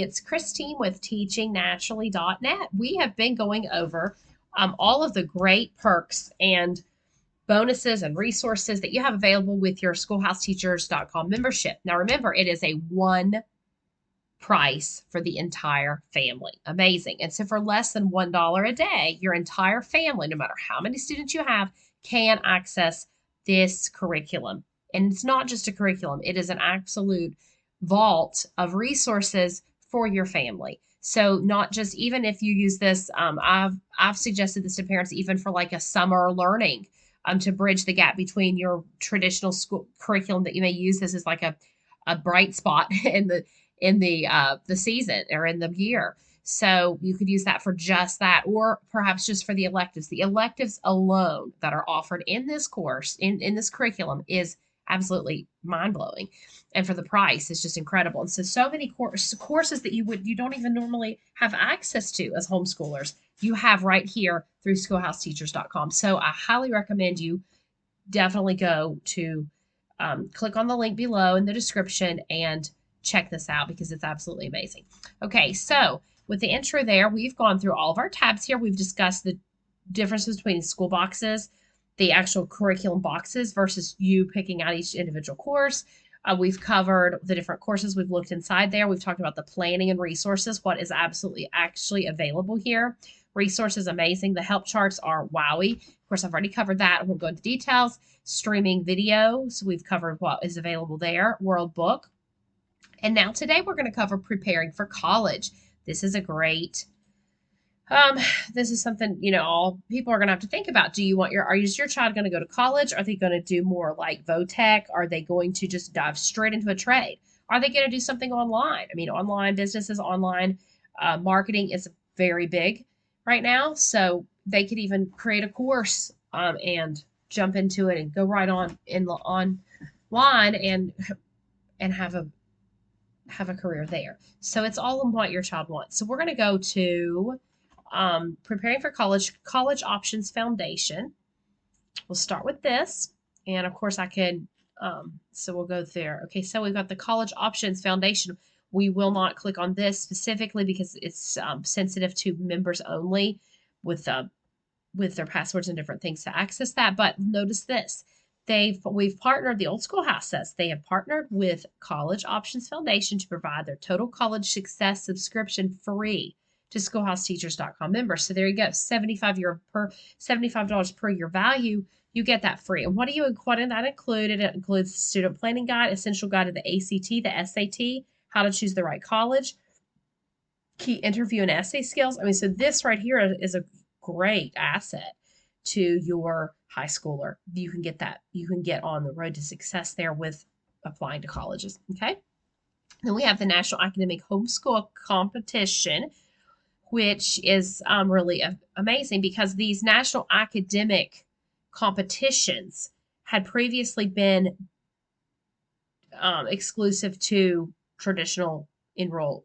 it's Christine with teachingnaturally.net. We have been going over all of the great perks and bonuses and resources that you have available with your schoolhouseteachers.com membership. Now, remember, it is a one price for the entire family. Amazing. And so for less than $1 a day, your entire family, no matter how many students you have, can access this curriculum. And it's not just a curriculum, it is an absolute vault of resources for your family. So not just, even if you use this, I've suggested this to parents even for like a summer learning, to bridge the gap between your traditional school curriculum that you may use. This is like a bright spot in the season or in the year. So you could use that for just that, or perhaps just for the electives. The electives alone that are offered in this course, in this curriculum, is absolutely mind-blowing. And for the price, it's just incredible. And so many courses that you don't even normally have access to as homeschoolers, you have right here through schoolhouseteachers.com. So I highly recommend you definitely go to click on the link below in the description and check this out because it's absolutely amazing. Okay, so with the intro there, we've gone through all of our tabs here. We've discussed the differences between school boxes, the actual curriculum boxes versus you picking out each individual course. We've covered the different courses. We've looked inside there. We've talked about the planning and resources, what is absolutely actually available here. Resources, amazing. The help charts are wowie. Of course, I've already covered that. I won't go into details. Streaming videos, we've covered what is available there. World Book. And now today we're going to cover preparing for college. This is a great, this is something, all people are going to have to think about. Is your child going to go to college? Are they going to do more like VOTEC? Are they going to just dive straight into a trade? Are they going to do something online? I mean, online businesses, online marketing is very big right now. So they could even create a course and jump into it and go right on online and have a career there. So it's all in what your child wants. So we're going to go to preparing for college options foundation. We'll start with this. And of course I can, so we'll go there. Okay. So we've got the college options foundation. We will not click on this specifically because it's sensitive to members only with their passwords and different things to access that. But notice this. We've partnered, the old Schoolhouse says, they have partnered with College Options Foundation to provide their Total College Success subscription free to schoolhouseteachers.com members. So there you go, $75 per year value. You get that free. And what did that include? It includes the student planning guide, essential guide to the ACT, the SAT, how to choose the right college, key interview and essay skills. I mean, so this right here is a great asset to your high schooler. You can get that. You can get on the road to success there with applying to colleges. Okay. Then we have the National Academic Homeschool Competition, which is really amazing because these national academic competitions had previously been exclusive to traditional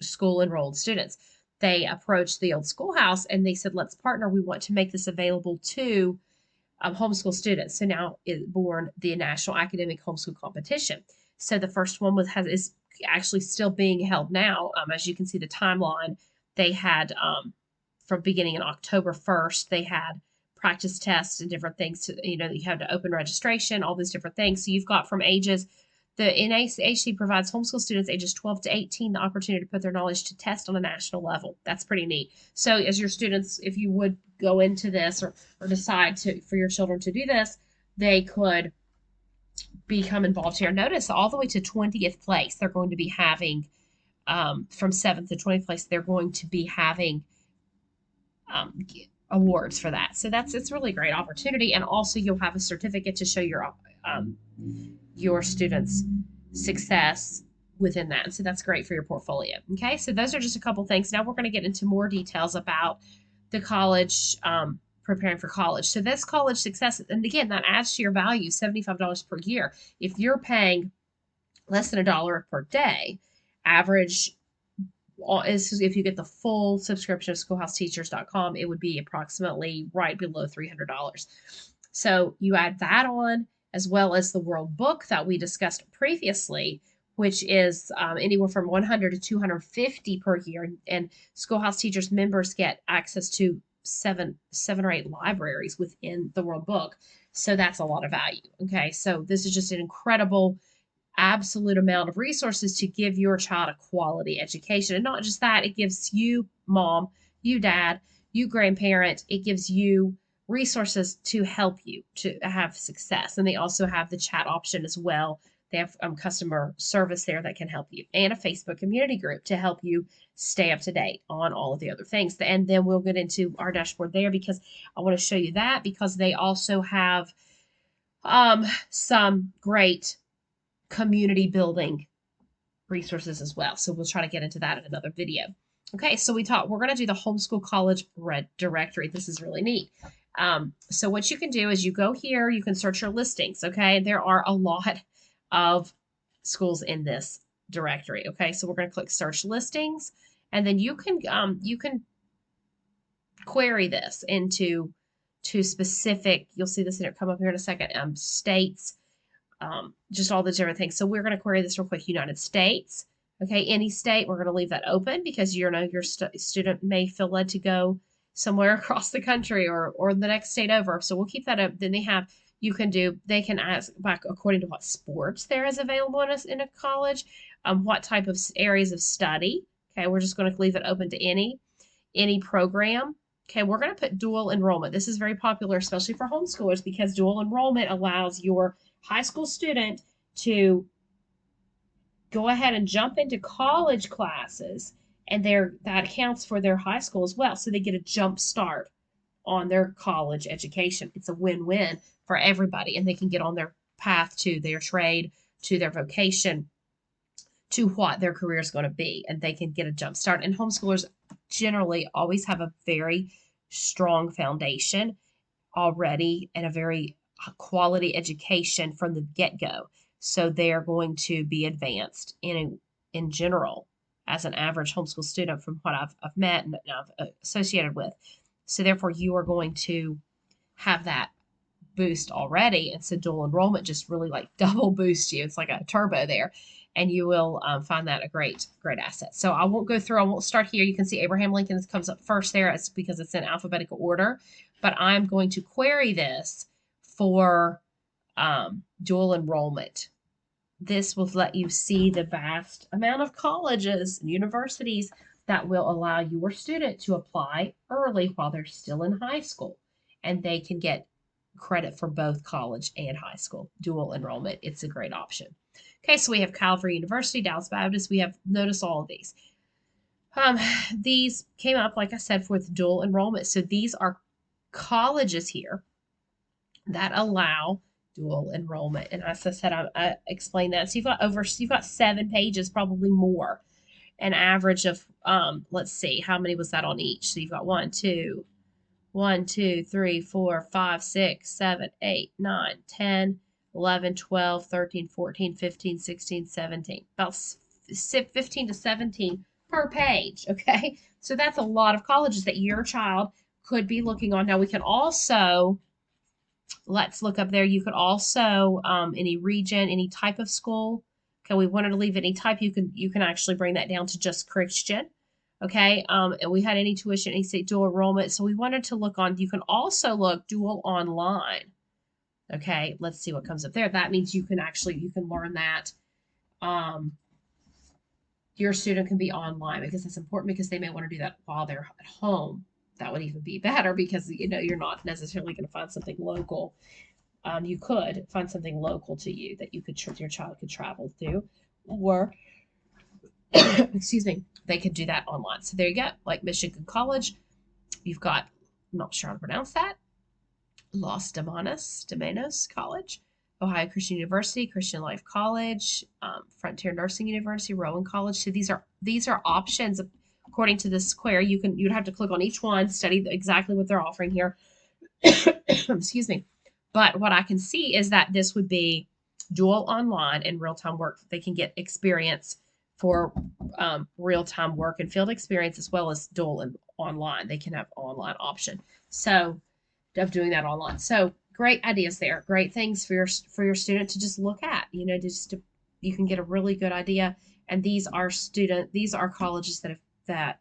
school enrolled students. They approached the old Schoolhouse and they said, let's partner. We want to make this available to homeschool students. So now is born the National Academic Homeschool Competition. So the first one is actually still being held now. As you can see the timeline, they had from beginning in October 1st, they had practice tests and different things you have to open registration, all these different things. So you've got from ages, the NAHC provides homeschool students ages 12 to 18 the opportunity to put their knowledge to test on a national level. That's pretty neat. So as your students, if you would go into this or decide for your children to do this, they could become involved here. Notice all the way to 20th place, they're going to be having, from 7th to 20th place, they're going to be having awards for that. So it's really a great opportunity. And also you'll have a certificate to show your students' success within that. And so that's great for your portfolio. Okay, so those are just a couple things. Now we're going to get into more details about the college, preparing for college. So this college success, and again, that adds to your value, $75 per year. If you're paying less than $1 per day, average is, if you get the full subscription of schoolhouseteachers.com, it would be approximately right below $300. So you add that on, as well as the World Book that we discussed previously, which is anywhere from 100 to 250 per year. And Schoolhouse Teachers members get access to seven or eight libraries within the World Book. So that's a lot of value. Okay, so this is just an incredible absolute amount of resources to give your child a quality education. And not just that, it gives you, mom, you, dad, you, grandparent, it gives you resources to help you to have success. And they also have the chat option as well. They have customer service there that can help you, and a Facebook community group to help you stay up to date on all of the other things. And then we'll get into our dashboard there because I want to show you that, because they also have some great community building resources as well. So we'll try to get into that in another video. Okay, so we're going to do the homeschool college red directory. This is really neat. So what you can do is you go here, you can search your listings. Okay, there are a lot of schools in this directory. Okay, so we're going to click search listings, and then you can query this into specific. You'll see this in it come up here in a second. States. Just all the different things. So we're going to query this real quick. United States. Okay, any state, we're going to leave that open because your student may feel led to go somewhere across the country or the next state over. So we'll keep that up. Then they can ask back according to what sports there is available in a college, what type of areas of study. Okay, we're just going to leave it open to any program. Okay, we're going to put dual enrollment. This is very popular, especially for homeschoolers, because dual enrollment allows your high school student to go ahead and jump into college classes, and that counts for their high school as well. So they get a jump start on their college education. It's a win-win for everybody, and they can get on their path to their trade, to their vocation, to what their career is going to be, and they can get a jump start. And homeschoolers generally always have a very strong foundation already and a very quality education from the get-go. So they're going to be advanced in general as an average homeschool student from what I've met and I've associated with. So therefore you are going to have that boost already. And so dual enrollment just really like double boosts you. It's like a turbo there. And you will find that a great asset. So I won't go through. I won't start here. You can see Abraham Lincoln comes up first there. It's because it's in alphabetical order. But I'm going to query this for dual enrollment. This will let you see the vast amount of colleges and universities that will allow your student to apply early while they're still in high school. And they can get credit for both college and high school. Dual enrollment. It's a great option. Okay, so we have Calvary University, Dallas Baptist. We have, notice all of these. These came up, like I said, with dual enrollment. So these are colleges here that allow dual enrollment. And as I said, I explained that. So you've got 7 pages, probably more. An average of, let's see, how many was that on each? So you've got 1, 2, 3, 4, 5, 6, 7, 8, 9, 10, 11, 12, 13, 14, 15, 16, 17. About 15 to 17 per page, okay? So that's a lot of colleges that your child could be looking on. Now we can also, let's look up there. You could also, any region, any type of school. Okay, we wanted to leave any type. You can actually bring that down to just Christian. Okay, and we had any tuition, any state dual enrollment. So we wanted to look on, you can also look dual online. Okay, let's see what comes up there. That means you can learn that. Your student can be online, because it's important, because they may want to do that while they're at home. That would even be better, because you're not necessarily going to find something local. You could find something local to you that your child could travel to, or excuse me, they could do that online. So there you go. Like Michigan College, you've got, I'm not sure how to pronounce that, Los Domanos College, Ohio Christian University, Christian Life College, Frontier Nursing University, Rowan College. So these are options according to this square. You'd have to click on each one, study exactly what they're offering here. Excuse me. But what I can see is that this would be dual online and real-time work. They can get experience for real-time work and field experience, as well as dual and online. They can have online option. So of doing that online. So great ideas there. Great things for your student to just look at, just to you can get a really good idea. And these are colleges that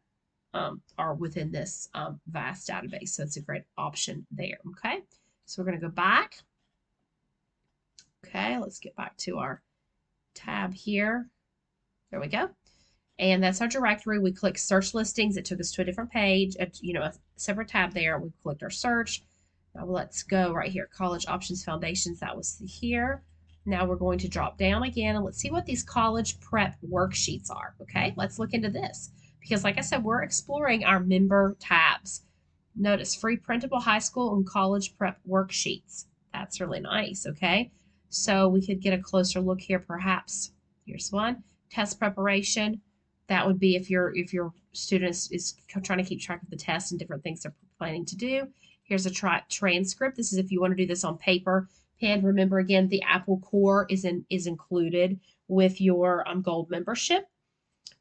are within this vast database. So it's a great option there. Okay. So we're going to go back. Okay. Let's get back to our tab here. There we go. And that's our directory. We click search listings. It took us to a different page, a separate tab there. We clicked our search. Now let's go right here. College options foundations. That was here. Now we're going to drop down again and let's see what these college prep worksheets are. Okay, let's look into this because like I said, we're exploring our member tabs. Notice free printable high school and college prep worksheets. That's really nice. Okay, so we could get a closer look here perhaps. Here's one. Test preparation. That would be if your student is trying to keep track of the tests and different things they're planning to do. Here's a transcript. This is if you want to do this on paper. Pen. Remember again, the Apple Core is included with your Gold membership.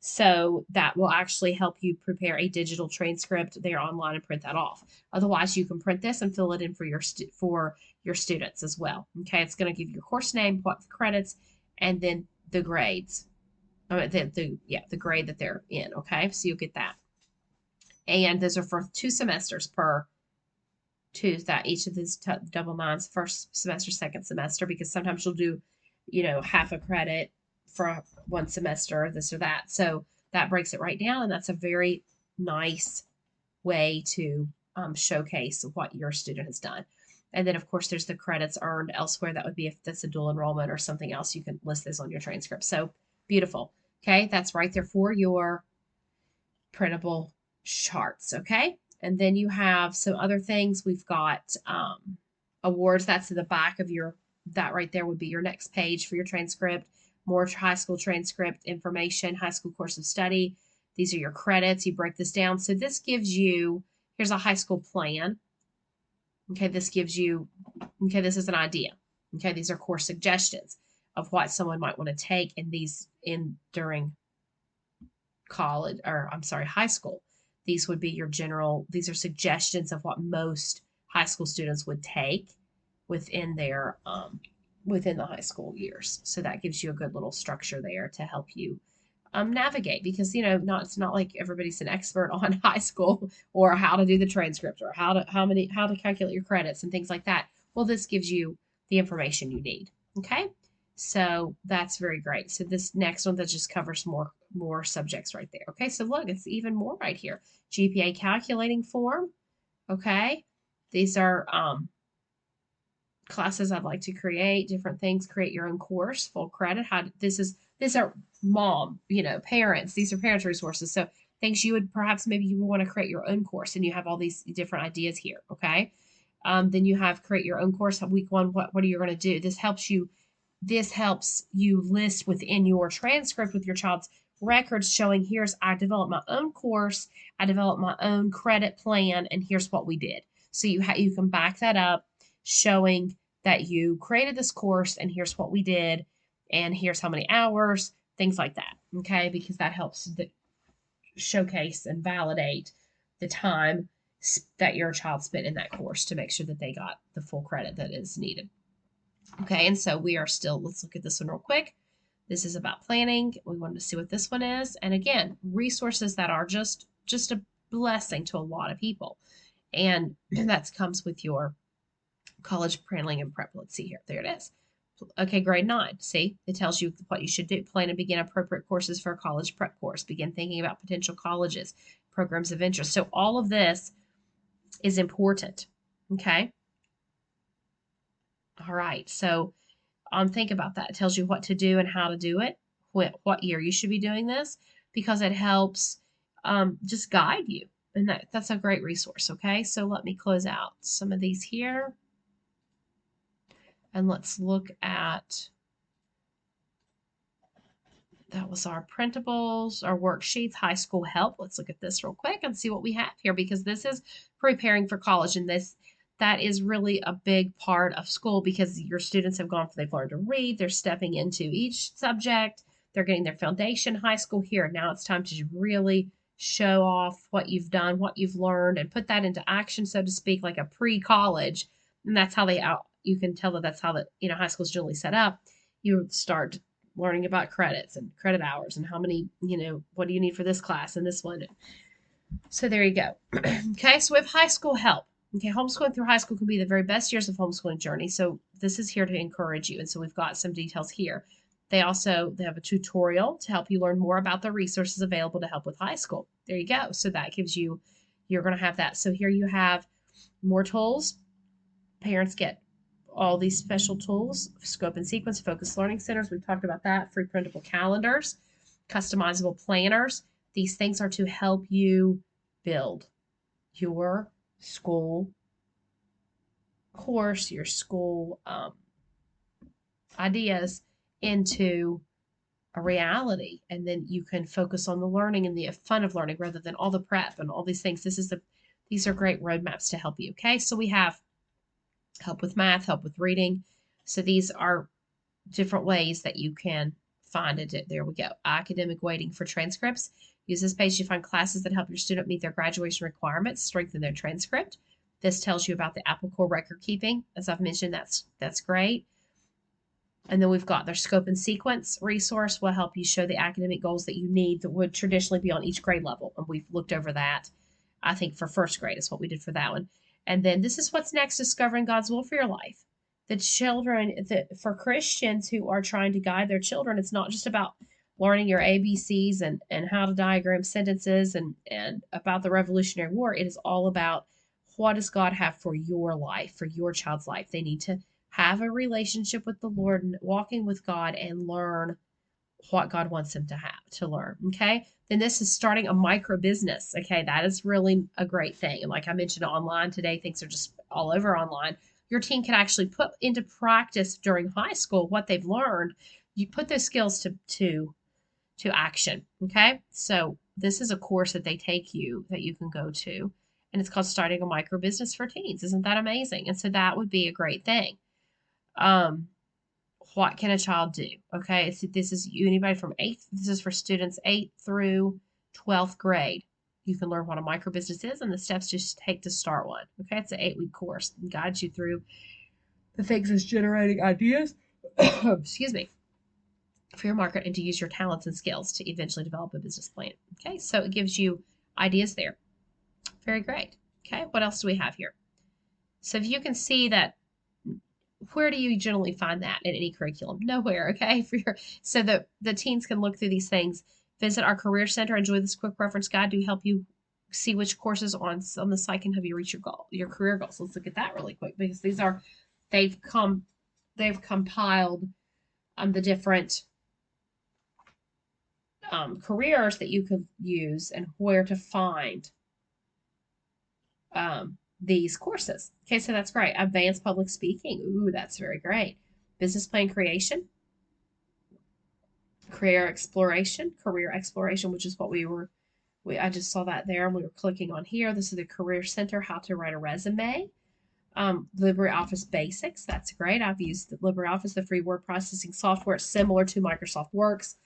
So that will actually help you prepare a digital transcript there online and print that off. Otherwise, you can print this and fill it in for your students as well. Okay, it's going to give you your course name, what credits, and then the grades. The grade that they're in. Okay, so you'll get that. And those are for 2 semesters per that each of these double nines, first semester, second semester, because sometimes you'll do, half a credit for one semester, this or that. So that breaks it right down, and that's a very nice way to showcase what your student has done. And then, of course, there's the credits earned elsewhere. That would be if that's a dual enrollment or something else. You can list this on your transcript. So beautiful. Okay, that's right there for your printable charts. Okay, and then you have some other things. We've got awards. That's in the back of that right there would be your next page for your transcript. More high school transcript information, high school course of study. These are your credits. You break this down. So this gives you, here's a high school plan. Okay, this gives you, this is an idea. Okay, these are course suggestions of what someone might want to take during college, or I'm sorry, high school. These would be these are suggestions of what most high school students would take within their within the high school years. So that gives you a good little structure there to help you navigate, because it's not like everybody's an expert on high school or how to do the transcript or how to calculate your credits and things like that. Well, this gives you the information you need. Okay, so that's very great. So this next one that just covers more subjects right there. Okay, so look, it's even more right here. GPA calculating form. Okay, these are classes I'd like to create, different things, create your own course, full credit. These are parents. These are parents' resources. So things maybe you would want to create your own course, and you have all these different ideas here. Okay. Then you have create your own course. Week 1, what are you going to do? This helps you list within your transcript with your child's records showing I developed my own course, I developed my own credit plan, and here's what we did. So you can back that up showing that you created this course and here's what we did and here's how many hours, things like that. Okay, because that helps showcase and validate the time that your child spent in that course to make sure that they got the full credit that is needed. Okay, and so let's look at this one real quick. This is about planning. We wanted to see what this one is. And again, resources that are just a blessing to a lot of people. And that comes with your college planning and prep. Let's see here. There it is. Okay, grade 9. See, it tells you what you should do. Plan and begin appropriate courses for a college prep course. Begin thinking about potential colleges, programs of interest. So all of this is important. Okay. All right. So think about that. It tells you what to do and how to do it, what year you should be doing this, because it helps just guide you. And that's a great resource. Okay. So let me close out some of these here. And let's look at, that was our printables, our worksheets, high school help. Let's look at this real quick and see what we have here, because this is preparing for college. And that is really a big part of school, because your students they've learned to read, they're stepping into each subject, they're getting their foundation high school here. Now it's time to really show off what you've done, what you've learned, and put that into action, so to speak, like a pre-college. And that's how you can tell that's how high school is generally set up. You start learning about credits and credit hours and how many, what do you need for this class and this one. So there you go. Okay, so we have high school help. Okay, homeschooling through high school can be the very best years of homeschooling journey. So this is here to encourage you. And so we've got some details here. They have a tutorial to help you learn more about the resources available to help with high school. There you go. So that gives you, you're going to have that. So here you have more tools. Parents get all these special tools, scope and sequence, focused learning centers. We've talked about that, free printable calendars, customizable planners. These things are to help you build your school course, your school ideas into a reality. And then you can focus on the learning and the fun of learning rather than all the prep and all these things. These are great roadmaps to help you. Okay, so we have help with math, help with reading. So these are different ways that you can find it. There we go. Academic weighting for transcripts. Use this page to find classes that help your student meet their graduation requirements, strengthen their transcript. This tells you about the applicable record keeping. As I've mentioned, that's great. And then we've got their scope and sequence resource will help you show the academic goals that you need that would traditionally be on each grade level. And we've looked over that. I think for first grade is what we did for that one. And then this is what's next, discovering God's will for your life. The children, for Christians who are trying to guide their children, it's not just about learning your ABCs and how to diagram sentences and about the Revolutionary War. It is all about what does God have for your life, for your child's life. They need to have a relationship with the Lord and walking with God and learn what God wants them to learn. Okay. Then this is starting a micro business. Okay. That is really a great thing. And like I mentioned online today, things are just all over online. Your teen can actually put into practice during high school what they've learned. You put those skills to action. Okay. So this is a course that they take you that you can go to, and it's called Starting a Micro Business for Teens. Isn't that amazing? And so that would be a great thing. What can a child do? Okay, so this is anybody from 8th. This is for students 8th through 12th grade. You can learn what a micro business is and the steps to take to start one. Okay, it's an 8-week course and guides you through the things as generating ideas. Excuse me. For your market and to use your talents and skills to eventually develop a business plan. Okay, so it gives you ideas there. Very great. Okay, what else do we have here? So if you can see that, where do you generally find that in any curriculum? Nowhere, okay? So the teens can look through these things. Visit our Career Center. Enjoy this quick reference guide to help you see which courses on the site can help you reach your career goals. Let's look at that really quick because they've compiled the different careers that you could use and where to find these courses. Okay, so that's great. Advanced public speaking. Ooh, that's very great. Business plan creation. Career exploration, which is what I just saw that there and we were clicking on here. This is the Career Center, how to write a resume. LibreOffice Basics. That's great. I've used LibreOffice, the free word processing software. It's similar to Microsoft Works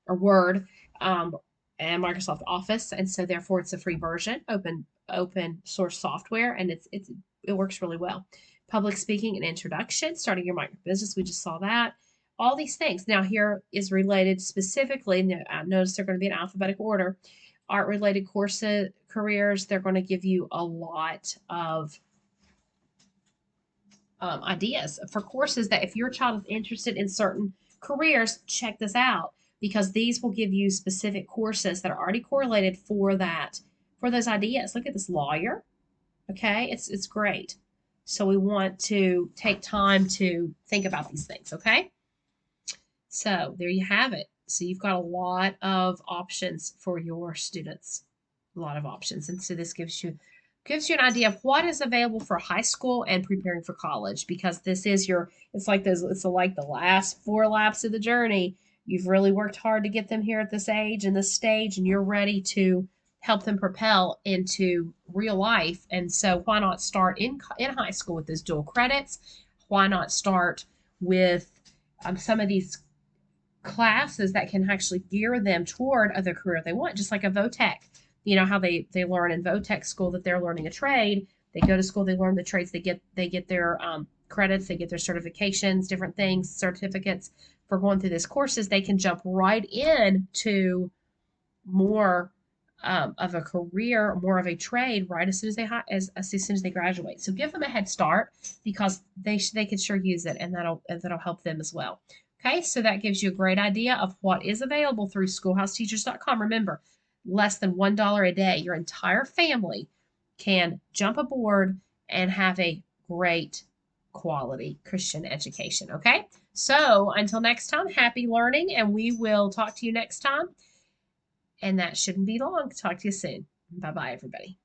or Word and Microsoft Office. And so therefore it's a free version, open source software, and it works really well. Public speaking and introduction, starting your micro business. We just saw that. All these things. Now here is related specifically. Notice they're going to be in alphabetical order. Art related courses, careers. They're going to give you a lot of ideas for courses that if your child is interested in certain careers, check this out because these will give you specific courses that are already correlated for those ideas. Look at this, lawyer. Okay, it's great. So we want to take time to think about these things, okay? So there you have it. So you've got a lot of options for your students, a lot of options. And so this gives you an idea of what is available for high school and preparing for college, because this is it's like the last 4 laps of the journey. You've really worked hard to get them here at this age and this stage, and you're ready to help them propel into real life. And so why not start in high school with those dual credits? Why not start with some of these classes that can actually gear them toward the career they want, just like a VOTEC. You know how they learn in VOTEC school that they're learning a trade. They go to school, they learn the trades, they get their credits, they get their certifications, different things, certificates for going through these courses, they can jump right into more of a career, more of a trade, right as soon as as soon as they graduate. So give them a head start because they could sure use it, and that'll help them as well. Okay, so that gives you a great idea of what is available through schoolhouseteachers.com. Remember, less than $1 a day, your entire family can jump aboard and have a great quality Christian education. Okay, so until next time, happy learning, and we will talk to you next time. And that shouldn't be long. Talk to you soon. Bye bye, everybody.